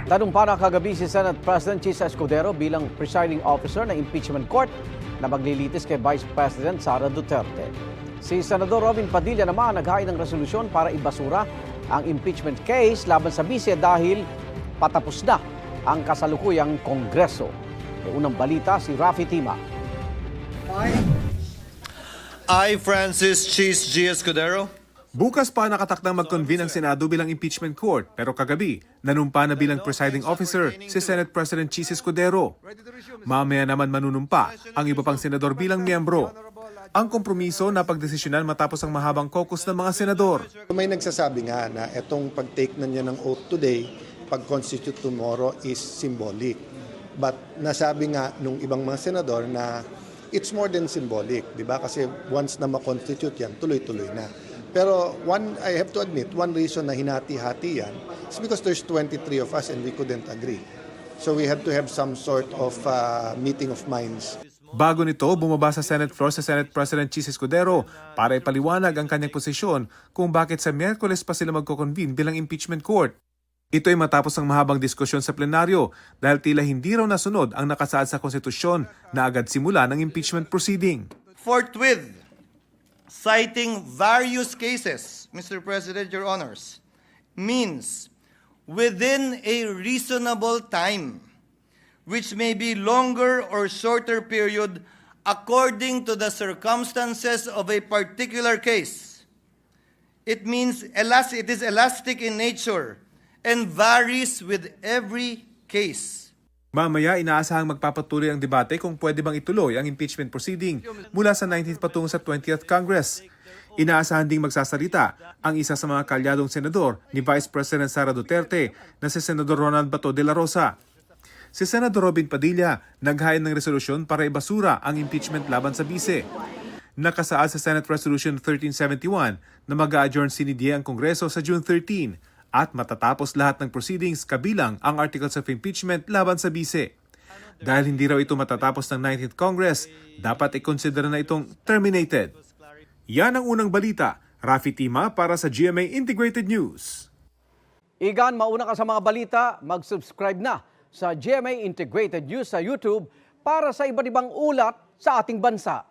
Tanumpana kagabi si Senate President Chisa Escudero bilang presiding officer ng impeachment court na maglilitis kay Vice President Sara Duterte. Si Senador Robin Padilla naman naghain ng resolusyon para ibasura ang impeachment case laban sa bise dahil patapos na ang kasalukuyang Kongreso. May unang balita si Rafi Tima. I, Francis Chis G. Escudero. Bukas pa nakatakdang mag-convene ang Senado bilang impeachment court pero kagabi nanumpa na bilang presiding officer si Senate President Chis Escudero. Mamaya naman manunumpa ang iba pang senador bilang miyembro. Ang kompromiso na pagdesisyonan matapos ang mahabang caucus ng mga senador. May nagsasabi nga na itong pag-take na niya ng oath today, pag-constitute tomorrow is symbolic. But nasabi nga nung ibang mga senador na it's more than symbolic, di ba? Kasi once na ma-constitute yan, tuloy-tuloy na. Pero I have to admit, one reason na hinati-hati yan is because there's 23 of us and we couldn't agree. So we had to have some sort of meeting of minds. Bago nito, bumaba sa Senate floor sa Senate President Chis Escudero para ipaliwanag ang kanyang posisyon kung bakit sa Miyerkules pa sila magko-convene bilang impeachment court. Ito ay matapos ang mahabang diskusyon sa plenaryo dahil tila hindi raw nasunod ang nakasaad sa konstitusyon na agad simula ng impeachment proceeding. Forthwith, citing various cases, Mr. President, Your Honors, means within a reasonable time, which may be longer or shorter period according to the circumstances of a particular case. It means it is elastic in nature and varies with every case. Mamaya inaasahang magpapatuloy ang debate kung pwede bang ituloy ang impeachment proceeding mula sa 19th patungo sa 20th Congress. Inaasahan ding magsasalita ang isa sa mga kalyadong senador ni Vice President Sara Duterte na si Senador Ronald Bato de la Rosa. Si Senador Robin Padilla naghain ng resolusyon para ibasura ang impeachment laban sa bise. Nakasaad sa Senate Resolution 1371 na mag-a-adjourn sinidye ang Kongreso sa June 13 at matatapos lahat ng proceedings kabilang ang articles of impeachment laban sa bise. Dahil hindi raw ito matatapos ng 19th Congress, dapat i-consider na itong terminated. Yan ang unang balita. Rafi Tima para sa GMA Integrated News. Igan, mauna ka sa mga balita, mag-subscribe na sa GMA Integrated News sa YouTube para sa iba't ibang ulat sa ating bansa.